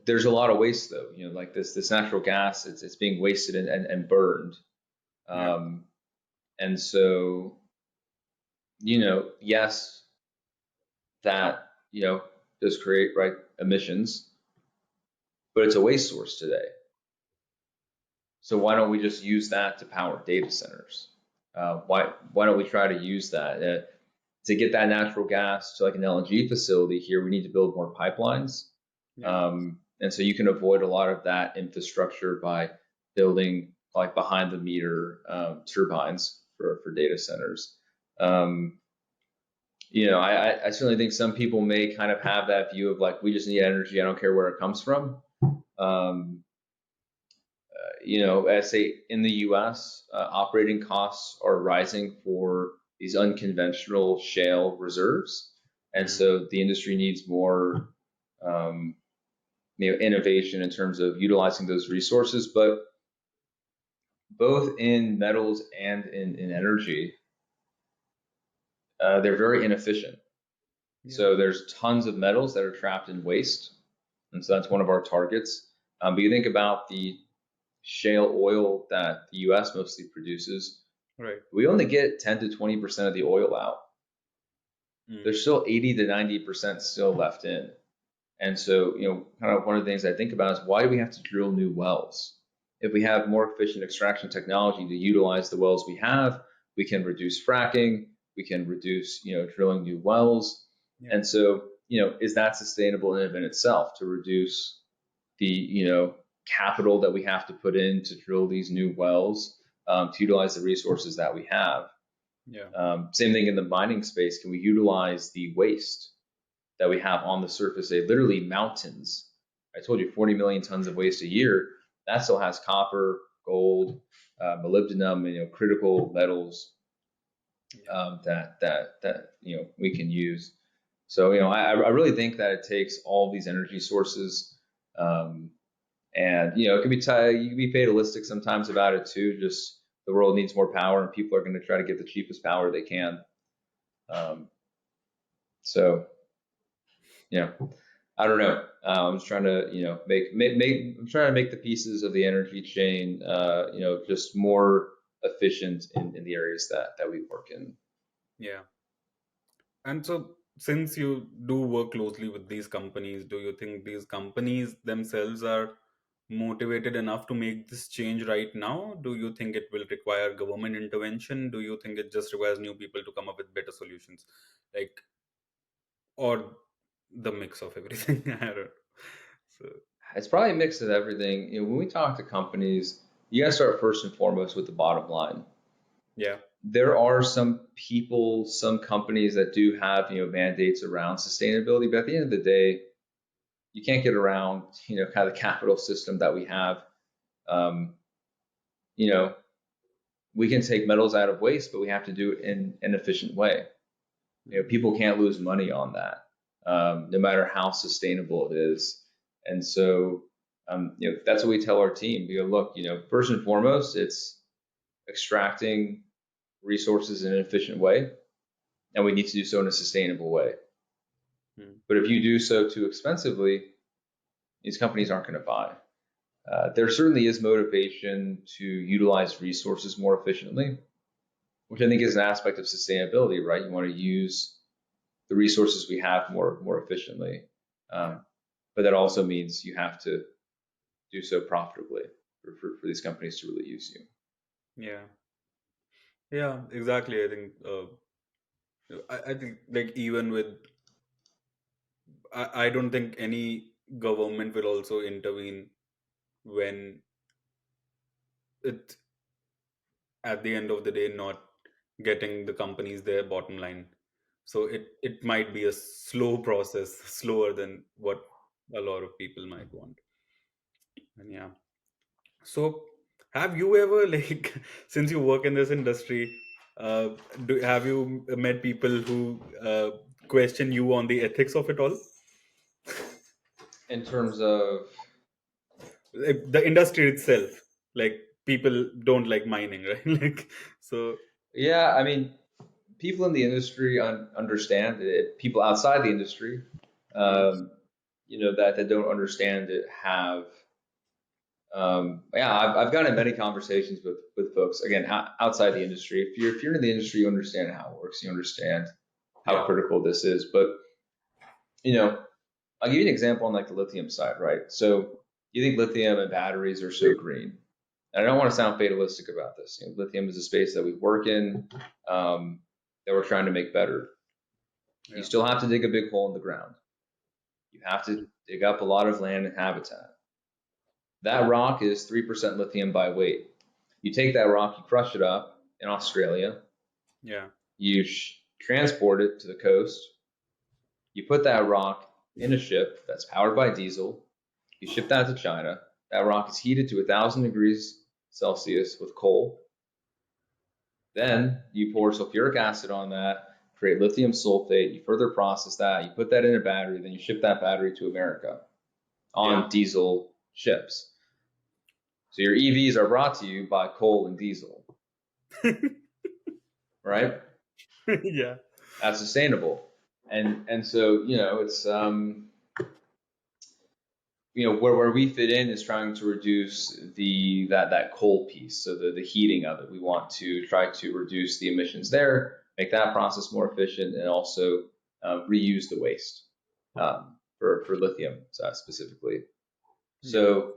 there's a lot of waste though. Like this natural gas, it's being wasted and burned. Yeah. Um, and so, yes, that does create right emissions, but it's a waste source today. So why don't we just use that to power data centers? Why don't we try to use that to get that natural gas to like an LNG facility here? We need to build more pipelines, Yeah. and so you can avoid a lot of that infrastructure by building like behind the meter turbines for data centers. Um, I certainly think some people may kind of have that view of like we just need energy. I don't care where it comes from. Um, I say in the U.S., operating costs are rising for these unconventional shale reserves, and Mm. so the industry needs more, um, innovation in terms of utilizing those resources. But both in metals and in energy, they're very inefficient. Yeah. So there's tons of metals that are trapped in waste, and so that's one of our targets. But you think about the shale oil that the U.S. mostly produces, Right. we only get 10 to 20% of the oil out. Mm. There's still 80 to 90% still left in. And so, kind of one of the things I think about is why do we have to drill new wells? If we have more efficient extraction technology to utilize the wells we have, we can reduce fracking, we can reduce, drilling new wells. Yeah. And so, is that sustainable in and of itself to reduce the, capital that we have to put in to drill these new wells, to utilize the resources that we have? Yeah. Same thing in the mining space. Can we utilize the waste that we have on the surface? They literally mountains. I told you 40 million tons of waste a year. That still has copper, gold, molybdenum, critical metals Yeah. that we can use. So I really think that it takes all these energy sources, and it can be you can be fatalistic sometimes about it too. Just the world needs more power, and people are going to try to get the cheapest power they can. Um, so yeah, I don't know. I'm just trying to make I'm trying to make the pieces of the energy chain just more efficient in the areas that we work in. Yeah. And so, since you do work closely with these companies, do you think these companies themselves are motivated enough to make this change right now? Do you think it will require government intervention? Do you think it just requires new people to come up with better solutions? Like, or the mix of everything? I don't know. So, It's probably a mix of everything. When we talk to companies, you got to start first and foremost with the bottom line. yeah. There are some people, some companies that do have mandates around sustainability, but at the end of the day, you can't get around kind of the capital system that we have. Um, you know, we can take metals out of waste, but we have to do it in an efficient way. People can't lose money on that, no matter how sustainable it is. And so, that's what we tell our team. We go, look, first and foremost, it's extracting resources in an efficient way, and we need to do so in a sustainable way. Mm. But if you do so too expensively, these companies aren't going to buy. There certainly is motivation to utilize resources more efficiently, which I think is an aspect of sustainability, right? You want to use the resources we have more efficiently, Yeah. but that also means you have to do so profitably for these companies to really use you. Yeah. Yeah. Exactly. I think. I think like even with I don't think any government will also intervene when it at the end of the day not getting the companies their bottom line. So it might be a slow process, slower than what a lot of people might want. And yeah. So have you ever like since you work in this industry, uh, have you met people who question you on the ethics of it all? In terms of, Like the industry itself, like people don't like mining, right? Like so. yeah, I mean, people in the industry understand it. People outside the industry, Hmm. um, that don't understand it have. Yeah, I've gotten in many conversations with folks again outside the industry. If you're in the industry, you understand how it works. You understand how Yeah. critical this is. But you know, I'll give you an example on like the lithium side, right? So you think lithium and batteries are so green. And I don't want to sound fatalistic about this. Lithium is a space that we work in, that we're trying to make better. You Yeah. still have to dig a big hole in the ground. You have to dig up a lot of land and habitat. That rock is 3% lithium by weight. You take that rock, you crush it up in Australia, Yeah. you transport it to the coast, you put that rock in a ship that's powered by diesel, you ship that to China. That rock is heated to 1,000 degrees Celsius with coal. Then you pour sulfuric acid on that, create lithium sulfate, you further process that, you put that in a battery, then you ship that battery to America Yeah. on diesel ships. So your EVs are brought to you by coal and diesel, right? Yeah. That's sustainable. And so, it's where we fit in is trying to reduce that coal piece, so the heating of it. We want to try to reduce the emissions there, make that process more efficient, and also reuse the waste, for lithium, specifically. Yeah. So,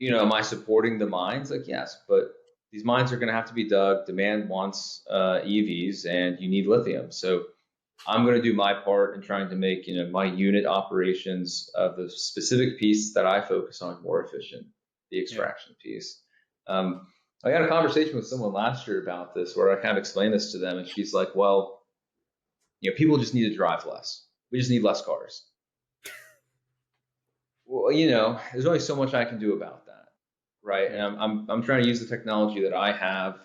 am I supporting the mines? Like, yes, but these mines are going to have to be dug. Demand wants EVs, and you need lithium. So I'm going to do my part in trying to make, my unit operations of the specific piece that I focus on more efficient, the Yeah. extraction piece. I had a conversation with someone last year about this where I kind of explained this to them, and she's like, well, people just need to drive less. We just need less cars. Well, there's only so much I can do about that, right? And Yeah. I'm trying to use the technology that I have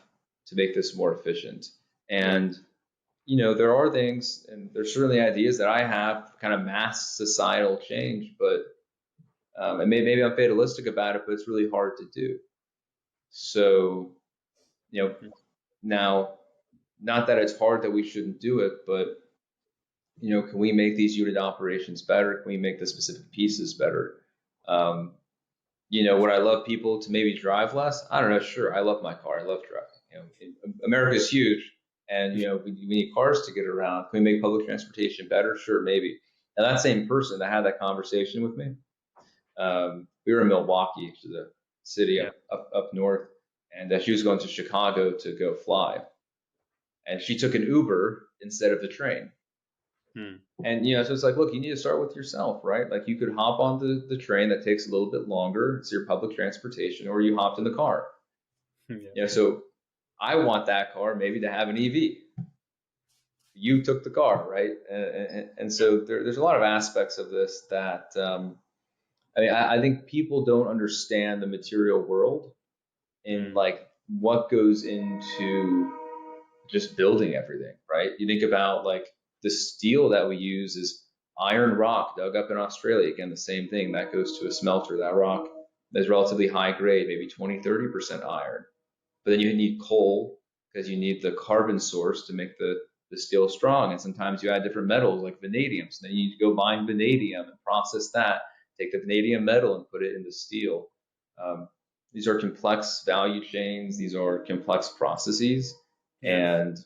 to make this more efficient. Yeah. And there are things, and there's certainly ideas that I have kind of mass societal change, but and maybe I'm fatalistic about it, but it's really hard to do. So, you know, now, not that it's hard that we shouldn't do it, but can we make these unit operations better? Can we make the specific pieces better? Um, would I love people to maybe drive less? I don't know. Sure, I love my car. I love driving. America is huge, and we need cars to get around. Can we make public transportation better? Sure, maybe. And that same person that had that conversation with me, we were in Milwaukee, which is a city Yeah. up north, and she was going to Chicago to go fly, and she took an Uber instead of the train. Hmm. And so it's like, look, you need to start with yourself, right? Like you could hop on the train that takes a little bit longer, it's your public transportation, or you hopped in the car. Yeah. So I want that car maybe to have an EV. You took the car, right? And so there's a lot of aspects of this that I think people don't understand the material world in Hmm. like what goes into just building everything, right? You think about like the steel that we use is iron rock dug up in Australia. Again, the same thing that goes to a smelter. That rock is relatively high grade, maybe 20, 30% iron. But then you need coal because you need the carbon source to make the steel strong. And sometimes you add different metals like vanadium. So then you need to go mine vanadium and process that, take the vanadium metal and put it into steel. Um, these are complex value chains. These are complex processes. Yeah. And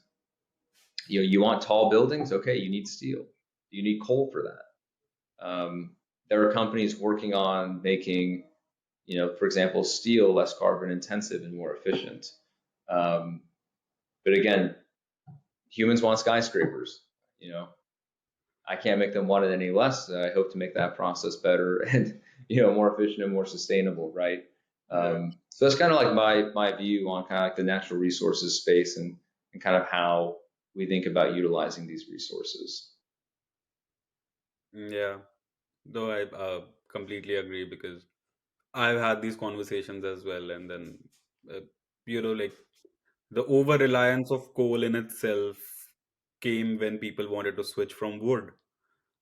you want tall buildings? Okay, you need steel. You need coal for that. There are companies working on making, for example, steel less carbon intensive and more efficient. Um, but again, humans want skyscrapers. You know, I can't make them want it any less. I hope to make that process better and more efficient and more sustainable, right? Yeah. So that's kind of like my view on kind of like the natural resources space and kind of how we think about utilizing these resources. Yeah. Though I completely agree because I've had these conversations as well, and then uh, like the over reliance of coal in itself came when people wanted to switch from wood.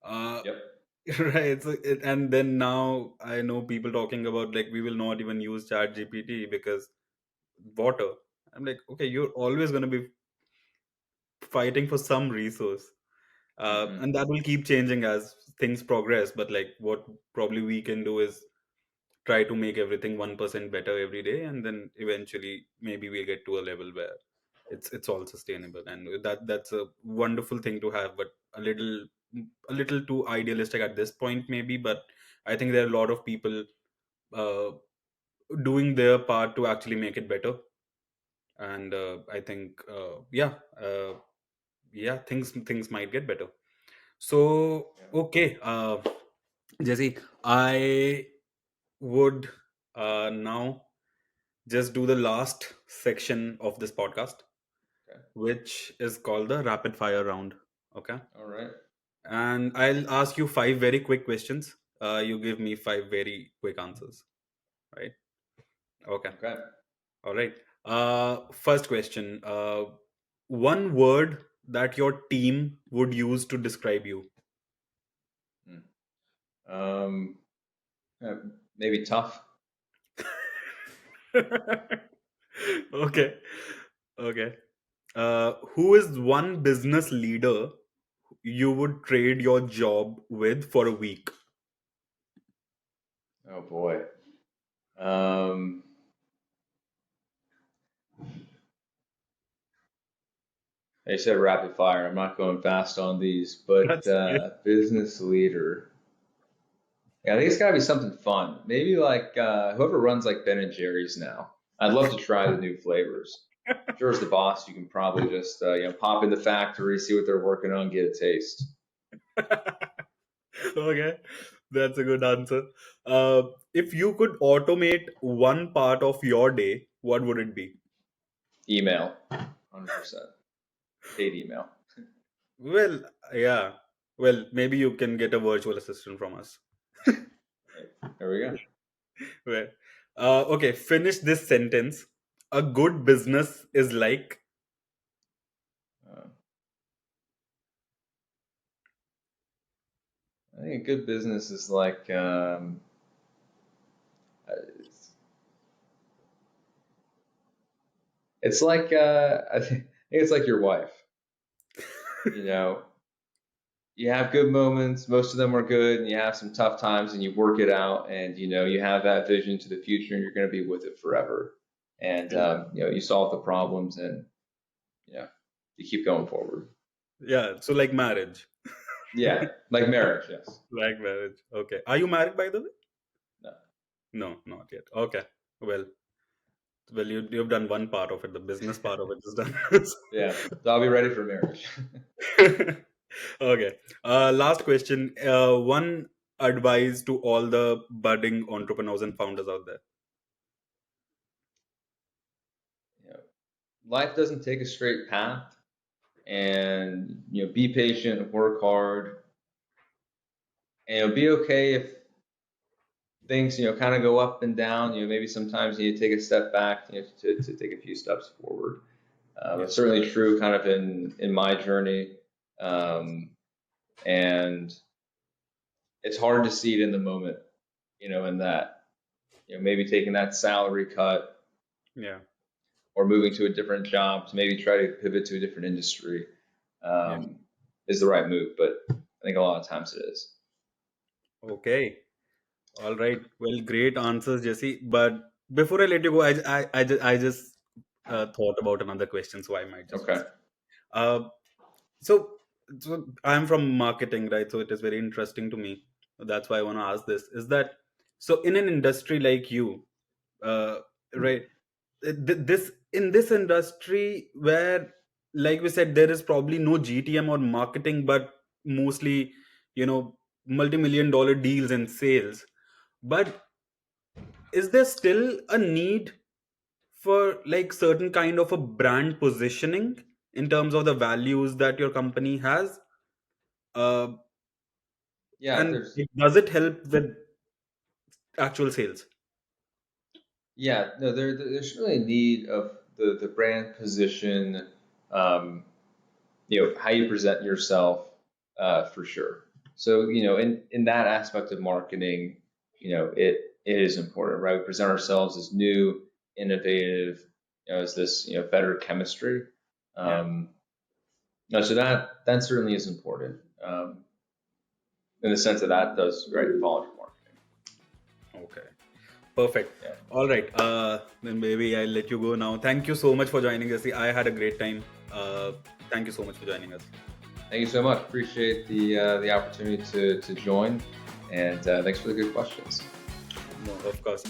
Uh, Yep. right. And then now I know people talking about like we will not even use Chat GPT because water. I'm like, okay, you're always going to be fighting for some resource. Hmm. And that will keep changing as things progress. But like what probably we can do is try to make everything 1% better every day, and then eventually maybe we get to a level where it's all sustainable. And that's a wonderful thing to have, but a little too idealistic at this point maybe. But I think there are a lot of people uh, doing their part to actually make it better. And I think yeah, things might get better. So Yeah. okay, Jesse, I would now just do the last section of this podcast, Okay. which is called the rapid fire round. Okay. All right. And I'll ask you five very quick questions. You give me five very quick answers. Right. Okay. Okay. All right. First question. One word that your team would use to describe you. Hmm. Um, uh, Maybe tough. Okay. Okay. Who is one business leader you would trade your job with for a week? Oh boy. Um, they said rapid fire. I'm not going fast on these, but That's great. business leader. Yeah, I think it's got to be something fun. Maybe like whoever runs like Ben and Jerry's now. I'd love to try the new flavors. I'm sure as the boss, you can probably just pop in the factory, see what they're working on, get a taste. Okay, that's a good answer. If you could automate one part of your day, what would it be? Email, 100%. Hate email. Well, yeah. Well, maybe you can get a virtual assistant from us. Hey, there we go. Well, okay, finish this sentence. A good business is like. Uh, I think a good business is like it's like I think it's like your wife. You know, you have good moments, most of them are good, and you have some tough times and you work it out, and you have that vision to the future and you're going to be with it forever. And you solve the problems, and you know you keep going forward. Yeah, so like marriage. Yeah, like marriage. Yes. Like marriage. Okay. Are you married, by the way? No. No, not yet. Okay. Well, you've done one part of it. The business part of it is done. Yeah, so I'll be ready for marriage. Okay. Last question. One advice to all the budding entrepreneurs and founders out there. you know, Life doesn't take a straight path, and be patient, work hard, and be okay if things kind of go up and down. Maybe sometimes you need to take a step back, to take a few steps forward. Yeah. It's certainly true kind of in my journey. um, and it's hard to see it in the moment, in that maybe taking that salary cut Yeah. or moving to a different job to maybe try to pivot to a different industry Yeah. um, is the right move, but I think a lot of times it is. Okay. All right. Well, great answers, Jesse. But before I let you go, I just thought about another question, so I might just Okay. ask. Uh, so, so I'm from marketing, right? So it is very interesting to me. That's why I want to ask this. Is that so in an industry like you, uh, right? This in this industry where, like we said, there is probably no GTM or marketing, but mostly, multi-million dollar deals and sales. But is there still a need for like certain kind of a brand positioning in terms of the values that your company has? Uh, Yeah, and does it help with actual sales? no, there's really a need of the brand position, um, how you present yourself, for sure. So, in that aspect of marketing, it is important, right? We present ourselves as new, innovative, as this, better chemistry. Yeah. Um, No, so that certainly is important, in the sense that that does fall into marketing. Okay. Perfect. Yeah. All right. Then maybe I'll let you go now. Thank you so much for joining us. I had a great time. Thank you so much for joining us. Thank you so much. Appreciate the opportunity to join, and thanks for the good questions. No, of course.